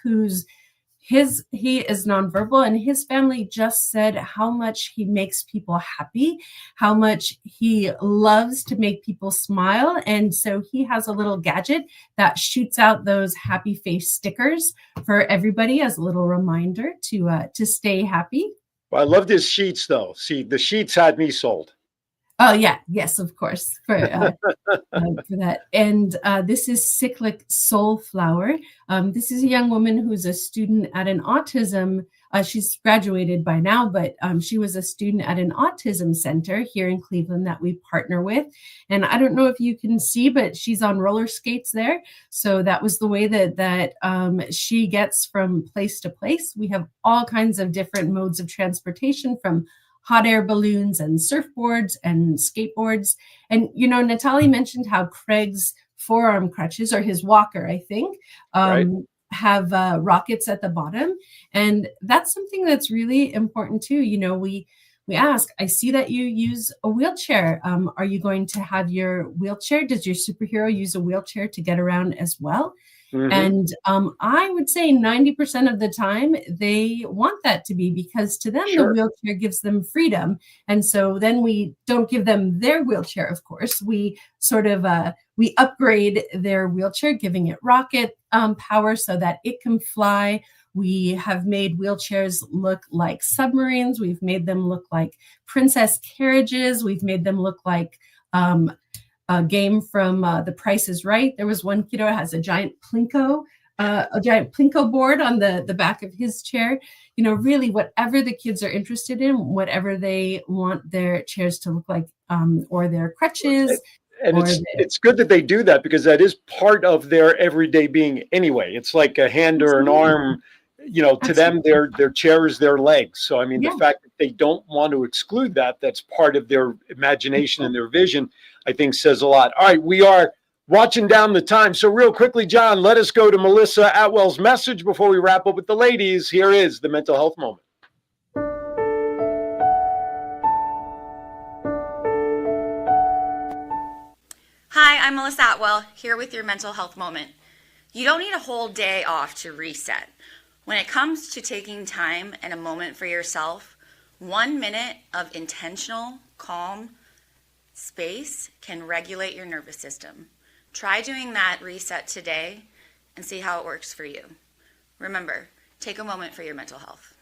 he is nonverbal, and his family just said how much he makes people happy, how much he loves to make people smile. And so he has a little gadget that shoots out those happy face stickers for everybody as a little reminder to stay happy. Well, I loved his sheets, though. See, the sheets had me sold. Oh, yeah. Yes, of course, for that. And this is Cyclic Soulflower. This is a young woman who's a student at an autism. She's graduated by now, but she was a student at an autism center here in Cleveland that we partner with. And I don't know if you can see, but she's on roller skates there. So that was the way that she gets from place to place. We have all kinds of different modes of transportation, from hot air balloons and surfboards and skateboards. And, you know, Natalie mentioned how Craig's forearm crutches, or his walker, I think, Right. have rockets at the bottom. And that's something that's really important too. You know, we ask, I see that you use a wheelchair. Are you going to have your wheelchair? Does your superhero use a wheelchair to get around as well? Mhm. And I would say 90% of the time they want that to be, because to them, Sure. the wheelchair gives them freedom. And so then we don't give them their wheelchair, of course. We sort of, we upgrade their wheelchair, giving it rocket power so that it can fly. We have made wheelchairs look like submarines. We've made them look like princess carriages. We've made them look like a game from The Price is Right. There was one kiddo that has a giant Plinko board on the back of his chair. You know, really whatever the kids are interested in, whatever they want their chairs to look like, or their crutches. And it's good that they do that, because that is part of their everyday being anyway. It's like a hand or an arm, you know, to them, their chair is their legs. So, I mean, the fact that they don't want to exclude that, that's part of their imagination and their vision, I think says a lot. All right, we are watching down the time. So real quickly, John, let us go to Melissa Atwell's message before we wrap up with the ladies. Here is the mental health moment. Hi, I'm Melissa Atwell, here with your mental health moment. You don't need a whole day off to reset. When it comes to taking time and a moment for yourself, 1 minute of intentional, calm, Space can regulate your nervous system. Try doing that reset today and see how it works for you. Remember, take a moment for your mental health.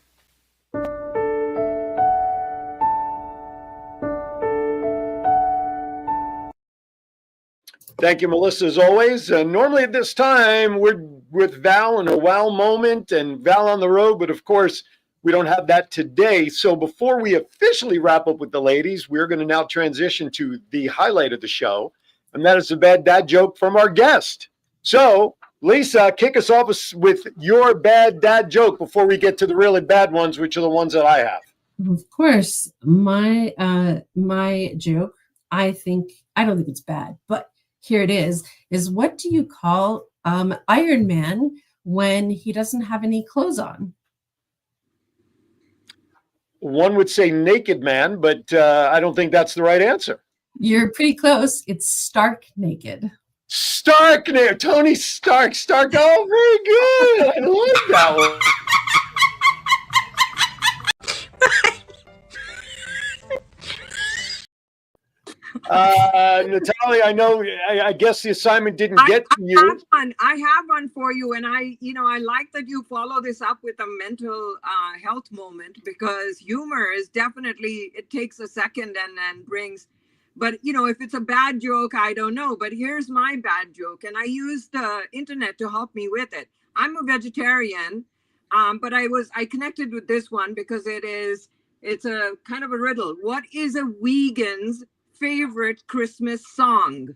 Thank you, Melissa, as always. Normally at this time, we're with Val in a wow moment and Val on the road, but of course, we don't have that today. So before we officially wrap up with the ladies, we're going to now transition to the highlight of the show, and that is the bad dad joke from our guest. So, Lisa, kick us off with your bad dad joke before we get to the really bad ones, which are the ones that I have. Of course, my joke, I don't think it's bad, but here it is what do you call Iron Man when he doesn't have any clothes on? One would say naked man, but I don't think that's the right answer. You're pretty close. It's stark naked. Stark naked. Tony Stark. Oh, very good. I like that one. Natalia, I know. I guess the assignment didn't get to you. I have one for you, and I like that you follow this up with a mental health moment, because humor is definitely, it takes a second and then brings. But if it's a bad joke, I don't know. But here's my bad joke, and I used the internet to help me with it. I'm a vegetarian, but I connected with this one because it's a kind of a riddle. What is a vegan's favorite Christmas song?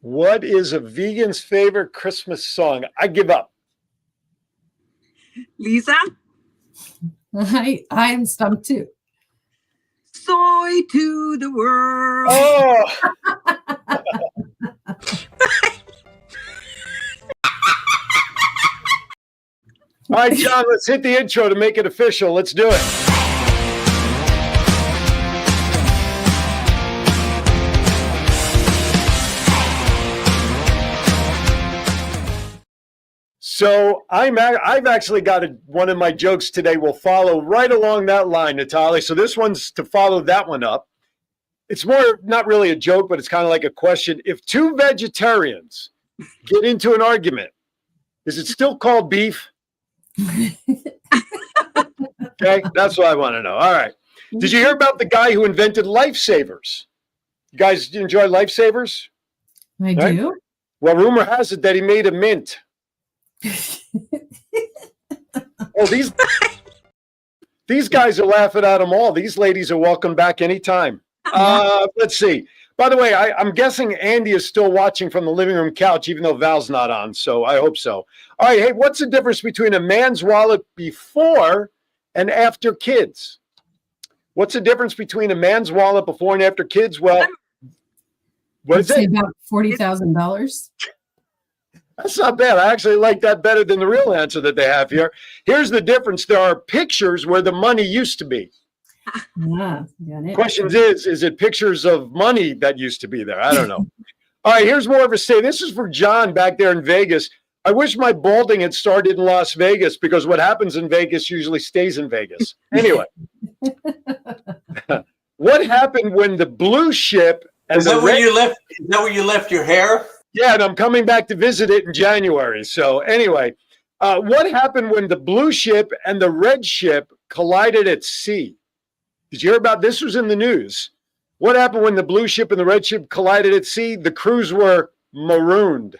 What is a vegan's favorite Christmas song? I give up. Lisa? I am stumped too. Soy to the world. Oh! All right, John, let's hit the intro to make it official. Let's do it. So I've actually got one of my jokes today will follow right along that line, Natalia. So this one's to follow that one up. It's more not really a joke, but it's kind of like a question. If two vegetarians get into an argument, is it still called beef? Okay, that's what I want to know. All right. Did you hear about the guy who invented lifesavers? You guys enjoy lifesavers? I do. Well, rumor has it that he made a mint. Oh, these guys are laughing at them all. These ladies are welcome back anytime. Let's see. By the way, I'm guessing Andy is still watching from the living room couch, even though Val's not on. So I hope so. All right. Hey, what's the difference between a man's wallet before and after kids? What's the difference between a man's wallet before and after kids? Well, what is it? About $40,000. That's not bad. I actually like that better than the real answer that they have here. Here's the difference. There are pictures where the money used to be. Question is it pictures of money that used to be there? I don't know. All right, here's more of a say. This is for John back there in Vegas. I wish my balding had started in Las Vegas, because what happens in Vegas usually stays in Vegas. Anyway, what happened when the blue ship and Is that where you left your hair? Yeah, and I'm coming back to visit it in January. So anyway, what happened when the blue ship and the red ship collided at sea? Did you hear about this? Was in the news. What happened when the blue ship and the red ship collided at sea? The crews were marooned.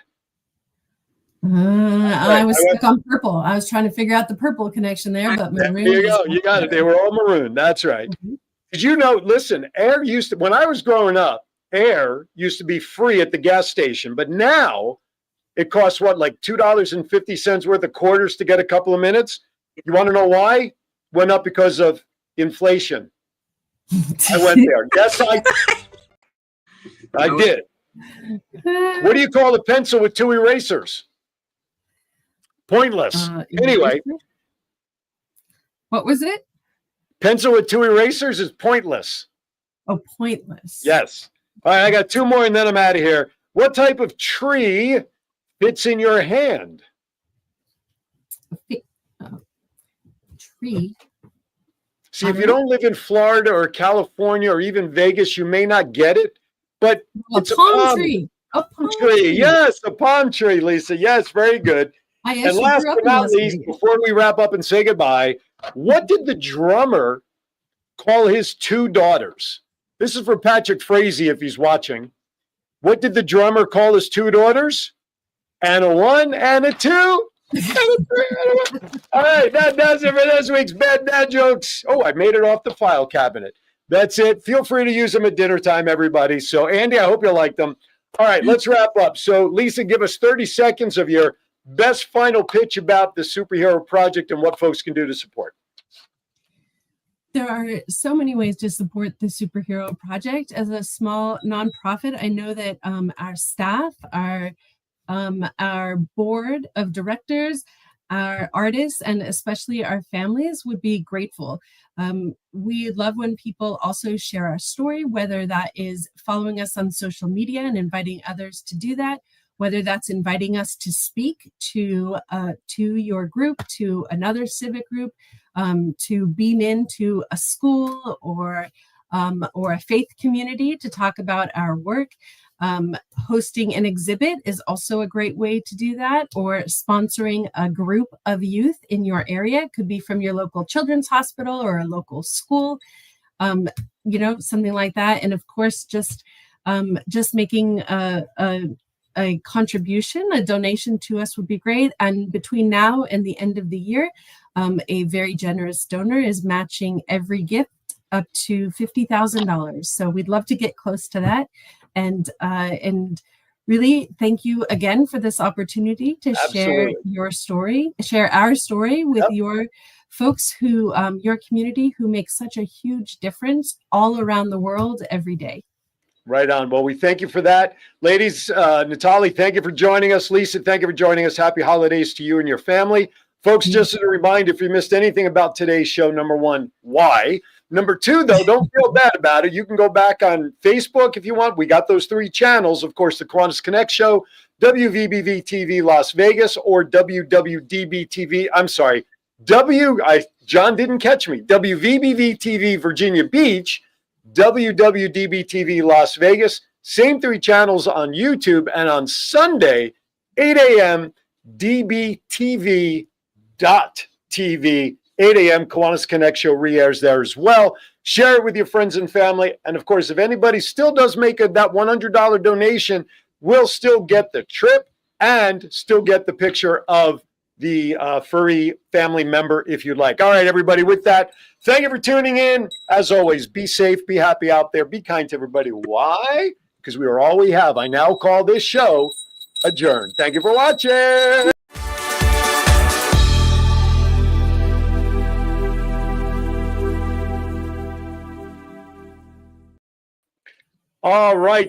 I was stuck on purple. I was trying to figure out the purple connection there, but maroon. There you go. You got it. They were all marooned. That's right. Mm-hmm. Did you know? Listen, air used to, when I was growing up, air used to be free at the gas station, but now it costs what, like $2.50 worth of quarters to get a couple of minutes? You want to know why? Went up because of inflation. I went there. Yes, I did. What do you call a pencil with two erasers? Pointless. Anyway. What was it? Pencil with two erasers is pointless. Oh, pointless. Yes. All right, I got two more and then I'm out of here. What type of tree fits in your hand? Tree. See, if you don't live in Florida or California or even Vegas, you may not get it, but it's a palm tree. A palm tree. tree. Yes, a palm tree, Lisa. Yes, very good. And last but not least, before we wrap up and say goodbye, what did the drummer call his two daughters? This is for Patrick Frazee if he's watching. What did the drummer call his two daughters? And a 1 and a 2. And a 3 and a 1. All right, that does it for this week's Bad Dad Jokes. Oh, I made it off the file cabinet. That's it. Feel free to use them at dinner time, everybody. So, Andy, I hope you like them. All right, let's wrap up. So, Lisa, give us 30 seconds of your best final pitch about the Superhero Project and what folks can do to support. There are so many ways to support the Superhero Project. As a small nonprofit, I know that our staff, our board of directors, our artists, and especially our families would be grateful. We love when people also share our story, whether that is following us on social media and inviting others to do that, whether that's inviting us to speak to your group, to another civic group, to beam into a school or a faith community to talk about our work. Hosting an exhibit is also a great way to do that, or sponsoring a group of youth in your area. It could be from your local children's hospital or a local school, something like that. And of course, just making a contribution, a donation to us would be great. And between now and the end of the year, a very generous donor is matching every gift up to $50,000. So we'd love to get close to that. And really, thank you again for this opportunity to share your story, share our story with your folks who, your community who make such a huge difference all around the world every day. Right on. Well, we thank you for that. Ladies, Natalie, thank you for joining us. Lisa, thank you for joining us. Happy holidays to you and your family. Folks, just as a reminder, if you missed anything about today's show, number one, why? Number two, though, don't feel bad about it. You can go back on Facebook if you want. We got those 3 channels. Of course, the Kiwanis Connects show, WVBV TV Las Vegas, or WWDB TV. I'm sorry, John didn't catch me. WVBV TV Virginia Beach, WWDB TV Las Vegas. Same 3 channels on YouTube. And on Sunday, 8 a.m., DBTV.TV. 8 a.m. Kiwanis Connect show re-airs there as well. Share it with your friends and family. And of course, if anybody still does make that $100 donation, we'll still get the trip and still get the picture of the furry family member if you'd like. All right, everybody, with that, thank you for tuning in. As always, be safe, be happy out there, be kind to everybody. Why? Because we are all we have. I now call this show adjourned. Thank you for watching. All right.